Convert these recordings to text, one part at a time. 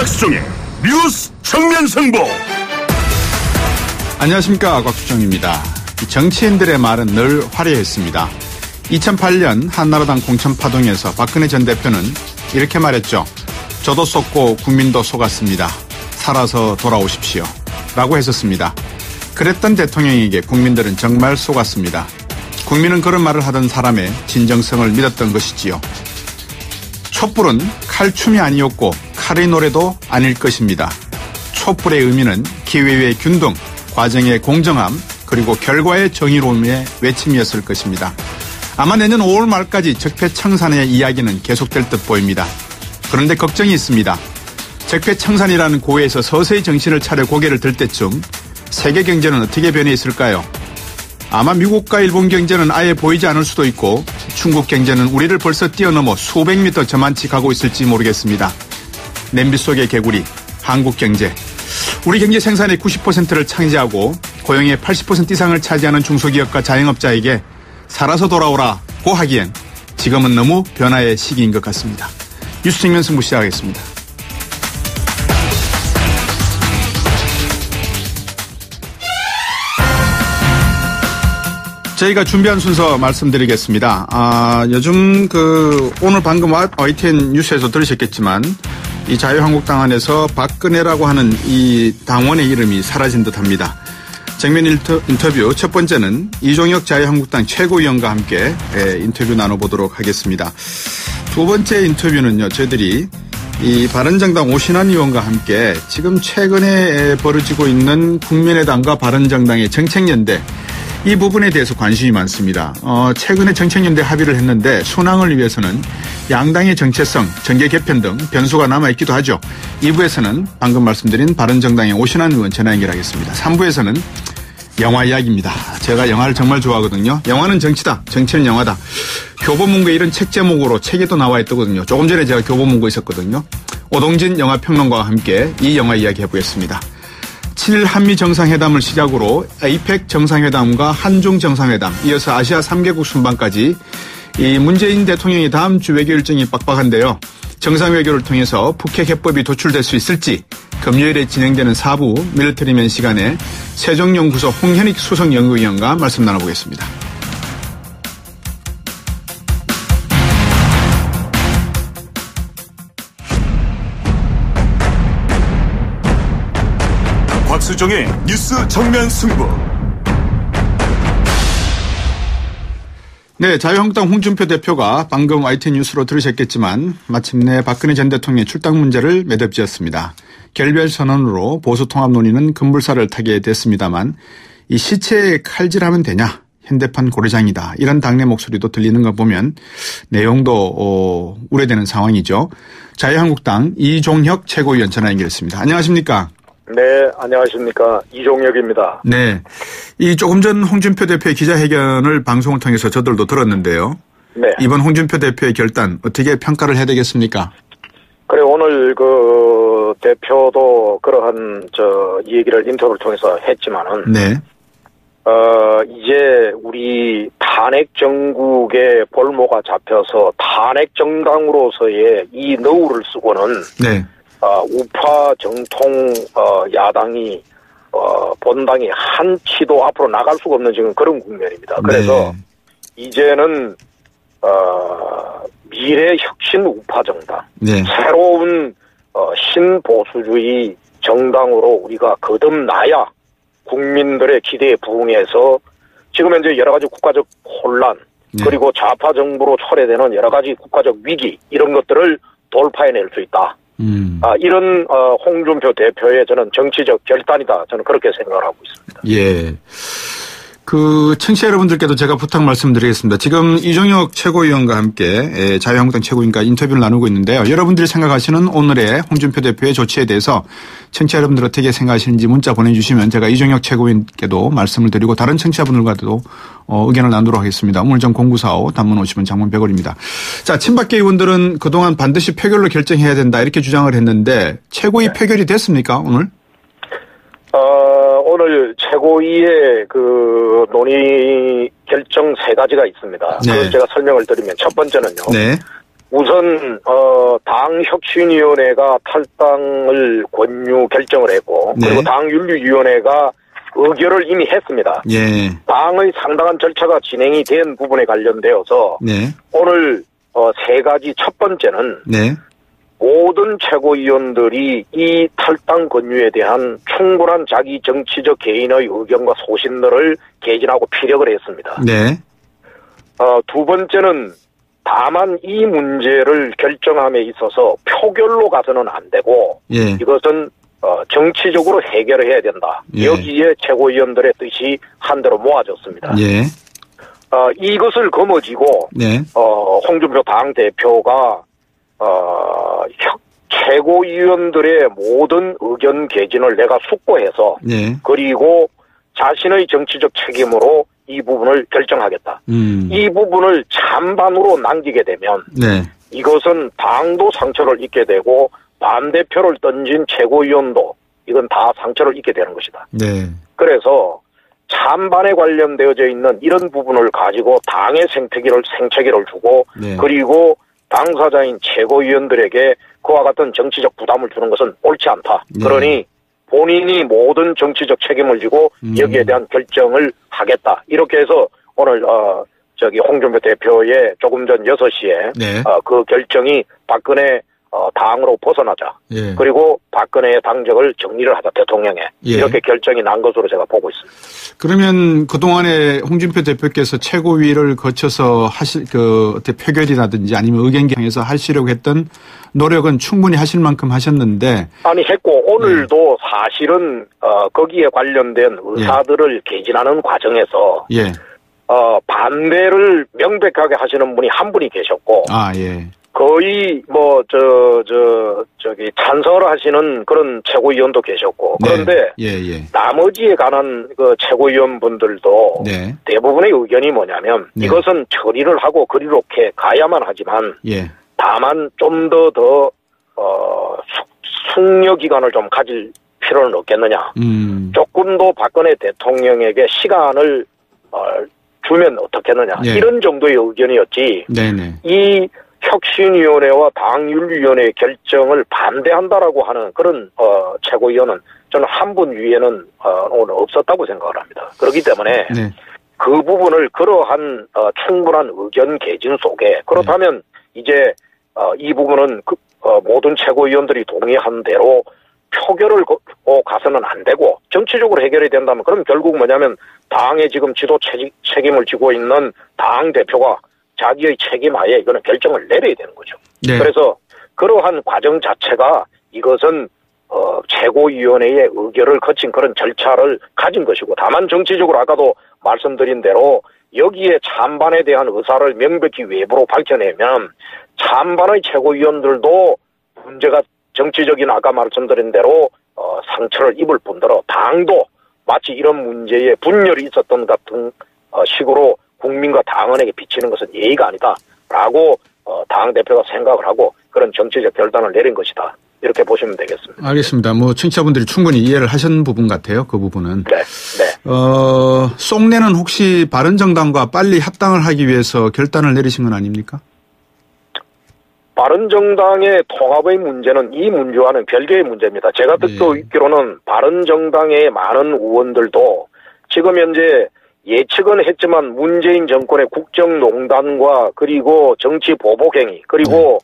곽수종의 뉴스 정면 승부. 안녕하십니까, 곽수종입니다. 정치인들의 말은 늘 화려했습니다. 2008년 한나라당 공천파동에서 박근혜 전 대표는 이렇게 말했죠. 저도 속고 국민도 속았습니다. 살아서 돌아오십시오. 라고 했었습니다. 그랬던 대통령에게 국민들은 정말 속았습니다. 국민은 그런 말을 하던 사람의 진정성을 믿었던 것이지요. 촛불은 칼춤이 아니었고 칼의 노래도 아닐 것입니다. 촛불의 의미는 기회의 균등, 과정의 공정함, 그리고 결과의 정의로움의 외침이었을 것입니다. 아마 내년 5월 말까지 적폐청산의 이야기는 계속될 듯 보입니다. 그런데 걱정이 있습니다. 적폐청산이라는 고에서 서서히 정신을 차려 고개를 들 때쯤 세계 경제는 어떻게 변해 있을까요? 아마 미국과 일본 경제는 아예 보이지 않을 수도 있고 중국 경제는 우리를 벌써 뛰어넘어 수백 미터 저만치 가고 있을지 모르겠습니다. 냄비 속의 개구리, 한국 경제. 우리 경제 생산의 90%를 차지하고 고용의 80% 이상을 차지하는 중소기업과 자영업자에게 살아서 돌아오라고 하기엔 지금은 너무 변화의 시기인 것 같습니다. 뉴스 정면 승부 시작하겠습니다. 저희가 준비한 순서 말씀드리겠습니다. 요즘 오늘 방금 YTN 뉴스에서 들으셨겠지만 이 자유한국당 안에서 박근혜라고 하는 이 당원의 이름이 사라진 듯합니다. 정면 인터뷰 첫 번째는 이종혁 자유한국당 최고위원과 함께 인터뷰 나눠보도록 하겠습니다. 두 번째 인터뷰는요, 저희들이 이 바른정당 오신환 의원과 함께 지금 최근에 벌어지고 있는 국민의당과 바른정당의 정책연대, 이 부분에 대해서 관심이 많습니다. 최근에 정책연대 합의를 했는데 순항을 위해서는 양당의 정체성, 정계 개편 등 변수가 남아있기도 하죠. 2부에서는 방금 말씀드린 바른정당의 오신환 의원 전화 연결하겠습니다. 3부에서는 영화 이야기입니다. 제가 영화를 정말 좋아하거든요. 영화는 정치다, 정치는 영화다. 교보문고에 이런 책 제목으로 책에도 나와 있더거든요. 조금 전에 제가 교보문고에 있었거든요. 오동진 영화평론가와 함께 이 영화 이야기 해보겠습니다. 7일 한미 정상회담을 시작으로 APEC 정상회담과 한중 정상회담, 이어서 아시아 3개국 순방까지 이 문재인 대통령의 다음 주 외교 일정이 빡빡한데요. 정상외교를 통해서 북핵 해법이 도출될 수 있을지 금요일에 진행되는 4부 밀리터리맨 시간에 세종연구소 홍현익 수석연구위원과 말씀 나눠보겠습니다. 곽수종의 뉴스 정면 승부. 네, 자유한국당 홍준표 대표가 방금 YTN 뉴스로 들으셨겠지만 마침내 박근혜 전 대통령의 출당 문제를 매듭지었습니다. 결별 선언으로 보수 통합 논의는 급물살을 타게 됐습니다만 이 시체에 칼질하면 되냐? 현대판 고려장이다. 이런 당내 목소리도 들리는 거 보면 내용도 우려되는 상황이죠. 자유한국당 이종혁 최고위원 전화 연결했습니다. 안녕하십니까? 네, 안녕하십니까. 이종혁입니다. 네. 이 조금 전 홍준표 대표의 기자회견을 방송을 통해서 저들도 들었는데요. 네. 이번 홍준표 대표의 결단 어떻게 평가를 해야 되겠습니까? 그래, 오늘 대표도 그러한 이 얘기를 인터뷰를 통해서 했지만은. 네. 이제 우리 탄핵 정국의 볼모가 잡혀서 탄핵 정당으로서의 이 너울을 쓰고는. 네. 우파 정통 야당이 본당이 한 치도 앞으로 나갈 수가 없는 지금 그런 국면입니다. 그래서 네. 이제는 미래 혁신 우파 정당, 네. 새로운 신보수주의 정당으로 우리가 거듭나야 국민들의 기대에 부응해서 지금 현재 여러 가지 국가적 혼란, 네. 그리고 좌파 정부로 철회되는 여러 가지 국가적 위기, 이런 것들을 돌파해낼 수 있다. 이런 홍준표 대표의 저는 정치적 결단이다. 저는 그렇게 생각을 하고 있습니다. 예. 청취자 여러분들께도 제가 부탁 말씀드리겠습니다. 지금 이종혁 최고위원과 함께 자유한국당 최고위원과 인터뷰를 나누고 있는데요. 여러분들이 생각하시는 오늘의 홍준표 대표의 조치에 대해서 청취자 여러분들 어떻게 생각하시는지 문자 보내주시면 제가 이종혁 최고위원께도 말씀을 드리고 다른 청취자분들과도 의견을 나누도록 하겠습니다. 우물정 0945 단문 50원 장문 100원입니다. 자, 친박계 의원들은 그동안 반드시 표결로 결정해야 된다 이렇게 주장을 했는데 최고위 네. 표결이 됐습니까 오늘? 오늘 최고위의 논의 결정 3가지가 있습니다. 네. 그걸 제가 설명을 드리면 첫 번째는요. 네. 우선 당 혁신위원회가 탈당을 권유 결정을 했고 네. 그리고 당 윤리위원회가 의결을 이미 했습니다. 예. 당의 상당한 절차가 진행이 된 부분에 관련되어서 네. 오늘 세 가지 첫 번째는 네. 모든 최고위원들이 이 탈당 권유에 대한 충분한 자기 정치적 개인의 의견과 소신들을 개진하고 피력을 했습니다. 네. 두 번째는 다만 이 문제를 결정함에 있어서 표결로 가서는 안 되고 예. 이것은 정치적으로 해결해야 된다. 예. 여기에 최고위원들의 뜻이 한대로 모아졌습니다. 예. 이것을 거머쥐고 네. 홍준표 당대표가 최고위원들의 모든 의견 개진을 내가 숙고해서 네. 그리고 자신의 정치적 책임으로 이 부분을 결정하겠다. 이 부분을 찬반으로 남기게 되면 네. 이것은 당도 상처를 입게 되고 반대표를 던진 최고위원도 이건 다 상처를 입게 되는 것이다. 네. 그래서 찬반에 관련되어져 있는 이런 부분을 가지고 당의 생태계를 주고 네. 그리고 당사자인 최고위원들에게 그와 같은 정치적 부담을 주는 것은 옳지 않다. 네. 그러니 본인이 모든 정치적 책임을 지고 여기에 대한 결정을 하겠다. 이렇게 해서 오늘 홍준표 대표의 조금 전 6시에 네. 그 결정이 박근혜 당으로 벗어나자. 예. 그리고 박근혜의 당적을 정리를 하자 대통령에. 예. 이렇게 결정이 난 것으로 제가 보고 있습니다. 그러면 그동안에 홍준표 대표께서 최고위를 거쳐서 어떻게 표결이라든지 아니면 의견경에서 하시려고 했던 노력은 충분히 하실 만큼 하셨는데. 아니, 했고, 오늘도 사실은, 거기에 관련된 의사들을 개진하는 과정에서. 예. 반대를 명백하게 하시는 분이 한 분이 계셨고. 아, 예. 거의 찬성을 하시는 그런 최고위원도 계셨고. 그런데 네. 예. 나머지에 관한 그 최고위원분들도 네. 대부분의 의견이 뭐냐면 네. 이것은 처리를 하고 그리롭게 가야만 하지만 예. 다만 좀 더 숙려 기간을 좀 가질 필요는 없겠느냐. 조금 더 박근혜 대통령에게 시간을 주면 어떻겠느냐. 예. 이런 정도의 의견이었지. 네네. 이 혁신위원회와 당윤리위원회의 결정을 반대한다라고 하는 그런 최고위원은 저는 한 분 위에는 오늘 없었다고 생각을 합니다. 그렇기 때문에 네. 그 부분을 그러한 충분한 의견 개진 속에 그렇다면 이제 이 부분은 모든 최고위원들이 동의한 대로 표결을 가서는 안 되고 정치적으로 해결이 된다면 그럼 결국 뭐냐면 당의 지금 지도 책임을 지고 있는 당 대표가 자기의 책임하에 이거는 결정을 내려야 되는 거죠. 네. 그래서 그러한 과정 자체가 이것은 최고위원회의 의결을 거친 그런 절차를 가진 것이고 다만 정치적으로 아까도 말씀드린 대로 여기에 찬반에 대한 의사를 명백히 외부로 밝혀내면 찬반의 최고위원들도 문제가 정치적인 아까 말씀드린 대로 상처를 입을 뿐더러 당도 마치 이런 문제에 분열이 있었던 같은 식으로 국민과 당원에게 비치는 것은 예의가 아니다라고 당대표가 생각을 하고 그런 정치적 결단을 내린 것이다. 이렇게 보시면 되겠습니다. 알겠습니다. 청취자분들이 충분히 이해를 하신 부분 같아요. 그 부분은. 네. 쏙내는 혹시 바른정당과 빨리 합당을 하기 위해서 결단을 내리신 건 아닙니까? 바른정당의 통합의 문제는 이 문제와는 별개의 문제입니다. 제가 듣고 있기로는 바른정당의 많은 의원들도 지금 현재 예측은 했지만 문재인 정권의 국정농단과 그리고 정치 보복행위 그리고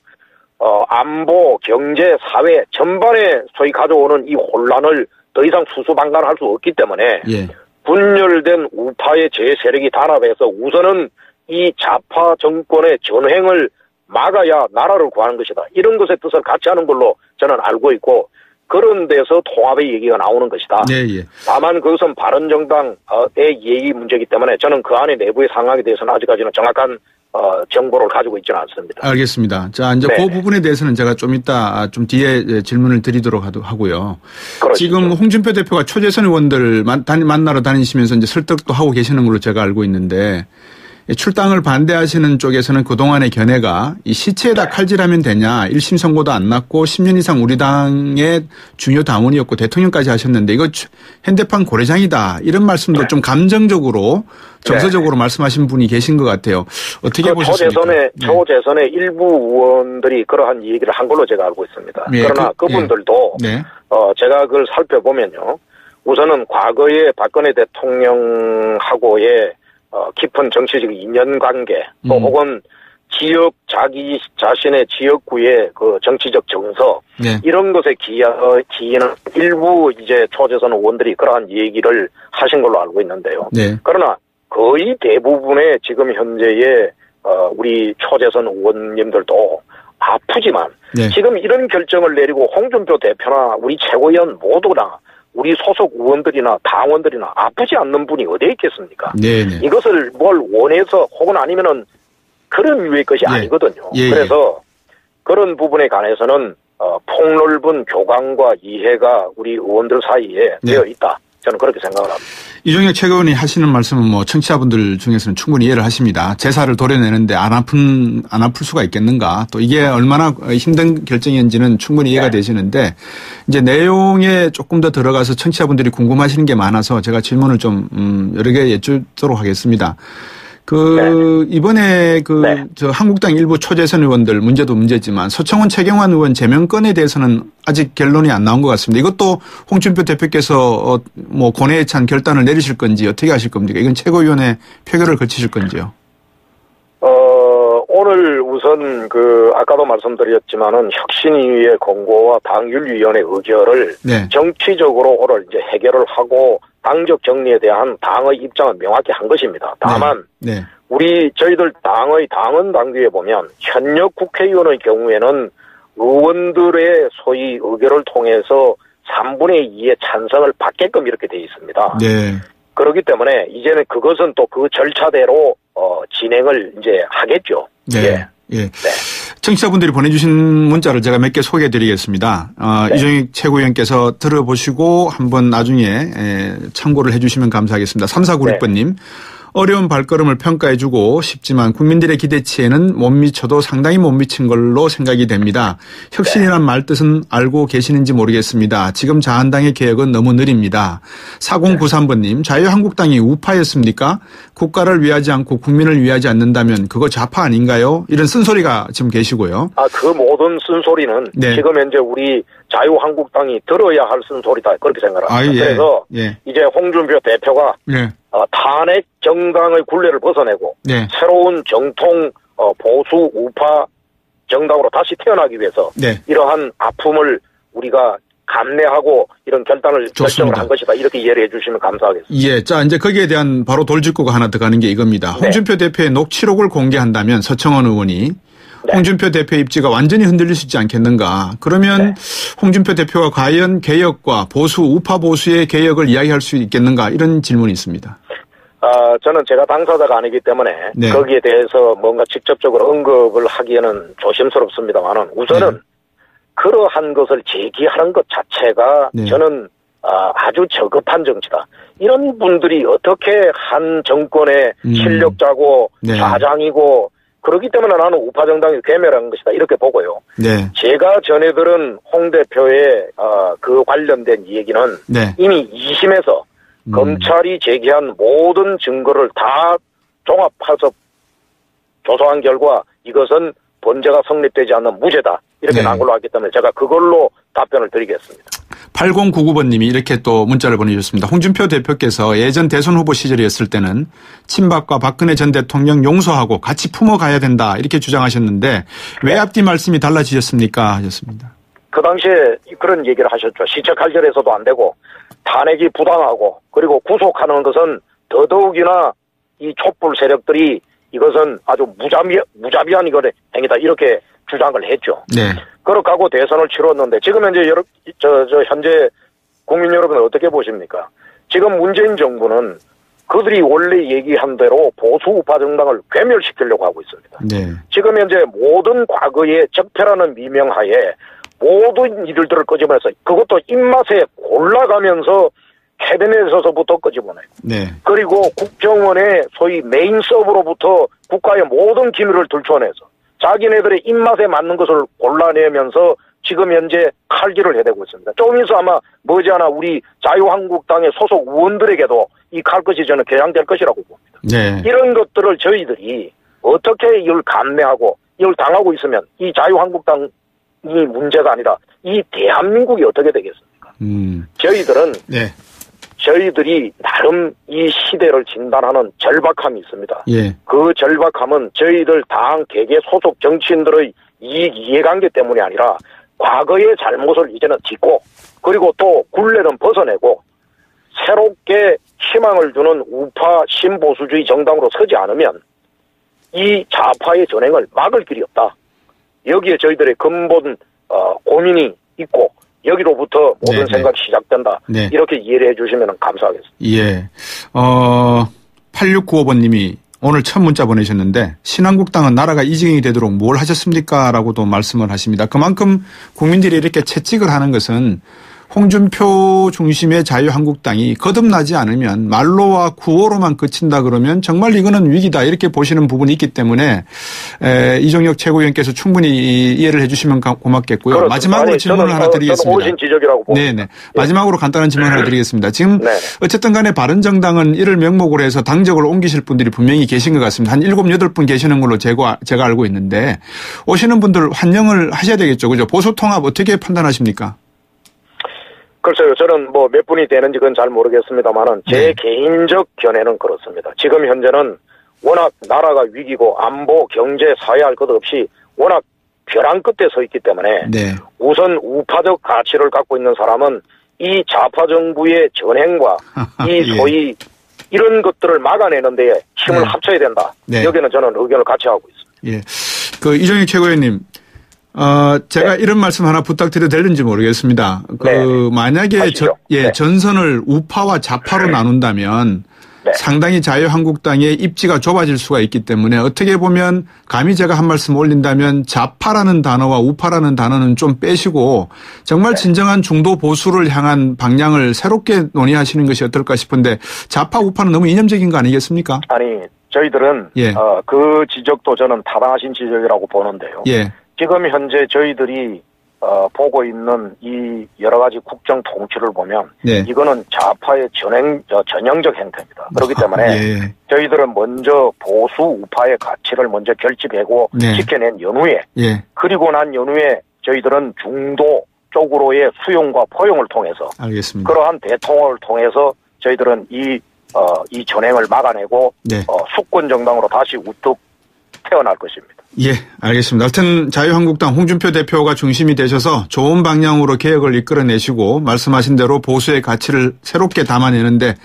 안보, 경제, 사회 전반에 소위 가져오는 이 혼란을 더 이상 수수방관할 수 없기 때문에 분열된 우파의 제세력이 단합해서 우선은 이 좌파 정권의 전횡을 막아야 나라를 구하는 것이다. 이런 것의 뜻을 같이 하는 걸로 저는 알고 있고 그런 데서 통합의 얘기가 나오는 것이다. 다만 그것은 바른정당의 예의 문제이기 때문에 저는 그 안에 내부의 상황에 대해서는 아직까지는 정확한 정보를 가지고 있지는 않습니다. 알겠습니다. 자, 이제 그 부분에 대해서는 제가 좀 이따 좀 뒤에 질문을 드리도록 하고요. 그러시죠. 지금 홍준표 대표가 초재선 의원들 만나러 다니시면서 이제 설득도 하고 계시는 걸로 제가 알고 있는데 출당을 반대하시는 쪽에서는 그동안의 견해가 이 시체에다 칼질하면 되냐, 1심 선고도 안 났고 10년 이상 우리 당의 중요 당원이었고 대통령까지 하셨는데 이거 현대판 고래장이다, 이런 말씀도 좀 감정적으로 정서적으로 말씀하신 분이 계신 것 같아요. 어떻게 보셨습니까? 초재선의 일부 의원들이 그러한 얘기를 한 걸로 제가 알고 있습니다. 그러나 그분들도 제가 그걸 살펴보면요, 우선은 과거에 박근혜 대통령하고의 깊은 정치적 인연관계, 또 혹은 자기 자신의 지역구의 그 정치적 정서, 이런 것에 기인한 일부 이제 초재선 의원들이 그러한 얘기를 하신 걸로 알고 있는데요. 그러나 거의 대부분의 지금 현재의 우리 초재선 의원님들도 아프지만 지금 이런 결정을 내리고 홍준표 대표나 우리 최고위원 모두나 우리 소속 의원들이나 당원들이나 아프지 않는 분이 어디에 있겠습니까? 이것을 뭘 원해서 혹은 아니면은 그런 유의 것이 아니거든요. 그래서 그런 부분에 관해서는 폭넓은 교감과 이해가 우리 의원들 사이에 되어 있다. 저는 그렇게 생각을 합니다. 이종혁 최고위원이 하시는 말씀은 뭐 청취자분들 중에서는 충분히 이해를 하십니다. 제사를 도려내는데 안 아플 수가 있겠는가. 또 이게 얼마나 힘든 결정인지는 충분히 이해가 되시는데, 이제 내용에 조금 더 들어가서 청취자분들이 궁금하시는 게 많아서 제가 질문을 좀 여러 개 여쭙도록 하겠습니다. 이번에 저 한국당 일부 초재선 의원들 문제도 문제지만 서청원 최경환 의원 제명건에 대해서는 아직 결론이 안 나온 것 같습니다. 이것도 홍준표 대표께서 뭐 고뇌에 찬 결단을 내리실 건지 어떻게 하실 겁니까? 이건 최고위원회 표결을 거치실 건지요? 오늘 우선 아까도 말씀드렸지만은 혁신위의 권고와 당윤위원회 의결을 정치적으로 오늘 이제 해결을 하고 당적 정리에 대한 당의 입장을 명확히 한 것입니다. 다만 저희들 당의 당헌 당규에 보면 현역 국회의원의 경우에는 의원들의 소위 의결을 통해서 3분의 2의 찬성을 받게끔 이렇게 돼 있습니다. 그렇기 때문에 이제는 그것은 또 그 절차대로 진행을 이제 하겠죠. 청취자분들이 보내주신 문자를 제가 몇 개 소개해드리겠습니다. 이종익 최고위원께서 들어보시고 한번 나중에 참고를 해주시면 감사하겠습니다. 3496번님. 어려운 발걸음을 평가해주고 싶지만 국민들의 기대치에는 못 미쳐도 상당히 못 미친 걸로 생각이 됩니다. 혁신이란 말뜻은 알고 계시는지 모르겠습니다. 지금 자한당의 개혁은 너무 느립니다. 4093번님. 자유한국당이 우파였습니까? 국가를 위하지 않고 국민을 위하지 않는다면 그거 좌파 아닌가요? 이런 쓴소리가 지금 계시고요. 그 모든 쓴소리는 지금 현재 우리 자유한국당이 들어야 할 쓴소리다, 그렇게 생각합니다. 그래서 이제 홍준표 대표가 탄핵 정당의 굴레를 벗어내고 새로운 정통 보수 우파 정당으로 다시 태어나기 위해서 이러한 아픔을 우리가 감내하고 이런 결정을 한 것이다, 이렇게 이해를 해주시면 감사하겠습니다. 자, 이제 거기에 대한 바로 돌직구가 하나 더 가는 게 이겁니다. 홍준표 대표의 녹취록을 공개한다면 서청원 의원이 홍준표 대표의 입지가 완전히 흔들릴 수 있지 않겠는가. 그러면 홍준표 대표가 과연 개혁과 보수, 우파 보수의 개혁을 이야기할 수 있겠는가, 이런 질문이 있습니다. 저는 제가 당사자가 아니기 때문에 거기에 대해서 뭔가 직접적으로 언급을 하기에는 조심스럽습니다만은 우선은 그러한 것을 제기하는 것 자체가 저는 아주 저급한 정치다. 이런 분들이 어떻게 한 정권의 실력자고 좌장이고 그렇기 때문에 나는 우파 정당이 괴멸한 것이다, 이렇게 보고요. 제가 전해 들은 홍 대표의 그 관련된 얘기는 이미 2심에서 검찰이 제기한 모든 증거를 다 종합해서 조사한 결과 이것은 범죄가 성립되지 않는 무죄다, 이렇게 난 걸로 알기 때문에 제가 그걸로 답변을 드리겠습니다. 8099번님이 이렇게 또 문자를 보내주셨습니다. 홍준표 대표께서 예전 대선 후보 시절이었을 때는 친박과 박근혜 전 대통령 용서하고 같이 품어가야 된다, 이렇게 주장하셨는데 왜 앞뒤 말씀이 달라지셨습니까? 하셨습니다. 그 당시에 그런 얘기를 하셨죠. 시체 칼질해서도 안 되고 탄핵이 부당하고 그리고 구속하는 것은 더더욱이나 이 촛불 세력들이 이것은 아주 무자비한 이거를 행위다, 이렇게 주장을 했죠. 그렇게 하고 대선을 치렀는데 지금 현재 현재 국민 여러분은 어떻게 보십니까? 지금 문재인 정부는 그들이 원래 얘기한 대로 보수 우파 정당을 괴멸시키려고 하고 있습니다. 지금 현재 모든 과거의 적폐라는 미명하에 모든 이들들을 끄집어내서 그것도 입맛에 골라가면서 캐비넷에서부터 끄집어내고 네. 그리고 국정원의 소위 메인 서버로부터 국가의 모든 기밀을 들춰내서 자기네들의 입맛에 맞는 것을 골라내면서 지금 현재 칼질을 해대고 있습니다. 조금 있어 아마 머지않아 우리 자유한국당의 소속 의원들에게도 이 칼끝이 저는 개양될 것이라고 봅니다. 네. 이런 것들을 저희들이 어떻게 이걸 감내하고 이걸 당하고 있으면 이 자유한국당이 문제가 아니라 이 대한민국이 어떻게 되겠습니까? 저희들은 네. 저희들이 나름 이 시대를 진단하는 절박함이 있습니다. 예. 그 절박함은 저희들 당 개개 소속 정치인들의 이익 이해관계 때문이 아니라 과거의 잘못을 이제는 짚고 그리고 또 굴레는 벗어내고 새롭게 희망을 주는 우파 신보수주의 정당으로 서지 않으면 이 좌파의 전횡을 막을 길이 없다. 여기에 저희들의 근본 고민이 있고 여기로부터 모든 네, 생각이 시작된다. 네. 이렇게 이해를 해 주시면 감사하겠습니다. 예. 8695번님이 오늘 첫 문자 보내셨는데 신한국당은 나라가 이 지경이 되도록 뭘 하셨습니까? 라고도 말씀을 하십니다. 그만큼 국민들이 이렇게 채찍을 하는 것은 홍준표 중심의 자유한국당이 거듭나지 않으면 말로와 구호로만 그친다 그러면 정말 이거는 위기다 이렇게 보시는 부분이 있기 때문에 이종혁 최고위원께서 충분히 이해를 해 주시면 고맙겠고요. 그렇습니다. 마지막으로 질문을 하나 드리겠습니다. 저는 오신 지적이라고 봅니다. 네네. 마지막으로 간단한 질문 하나 드리겠습니다. 지금 네. 어쨌든 간에 바른정당은 이를 명목으로 해서 당적을 옮기실 분들이 분명히 계신 것 같습니다. 한 7, 8분 계시는 걸로 제가 알고 있는데 오시는 분들 환영을 하셔야 되겠죠. 그죠? 보수통합 어떻게 판단하십니까? 글쎄요, 저는 뭐 몇 분이 되는지 그건 잘 모르겠습니다만은 제 개인적 견해는 그렇습니다. 지금 현재는 워낙 나라가 위기고 안보, 경제, 사회 할 것 없이 워낙 벼랑 끝에 서 있기 때문에 네. 우선 우파적 가치를 갖고 있는 사람은 이 좌파 정부의 전행과 이 소위 이런 것들을 막아내는 데에 힘을 합쳐야 된다. 네. 여기는 저는 의견을 같이 하고 있습니다. 예. 그 이종익 최고위원님. 제가 이런 말씀 하나 부탁드려도 되는지 모르겠습니다. 만약에 전선을 우파와 좌파로 나눈다면 상당히 자유한국당의 입지가 좁아질 수가 있기 때문에 어떻게 보면 감히 제가 한 말씀 올린다면 좌파라는 단어와 우파라는 단어는 좀 빼시고 정말 진정한 중도 보수를 향한 방향을 새롭게 논의하시는 것이 어떨까 싶은데 좌파 우파는 너무 이념적인 거 아니겠습니까? 아니 저희들은 그 지적도 저는 타당하신 지적이라고 보는데요. 예. 지금 현재 저희들이 보고 있는 이 여러 가지 국정 통치를 보면 이거는 좌파의 전형적 행태입니다. 그렇기 때문에 저희들은 먼저 보수 우파의 가치를 먼저 결집하고 지켜낸 연후에 그리고 난 연후에 저희들은 중도 쪽으로의 수용과 포용을 통해서 알겠습니다. 그러한 대통합을 통해서 저희들은 이 전행을 막아내고 수권 정당으로 다시 우뚝 태어날 것입니다. 예, 알겠습니다. 하여튼 자유한국당 홍준표 대표가 중심이 되셔서 좋은 방향으로 개혁을 이끌어내시고 말씀하신 대로 보수의 가치를 새롭게 담아내는데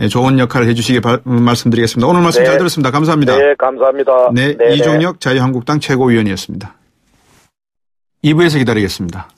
좋은 역할을 해 주시기 말씀드리겠습니다. 오늘 말씀 잘 들었습니다. 감사합니다. 네, 감사합니다. 네, 이종혁 자유한국당 최고위원이었습니다. 2부에서 기다리겠습니다.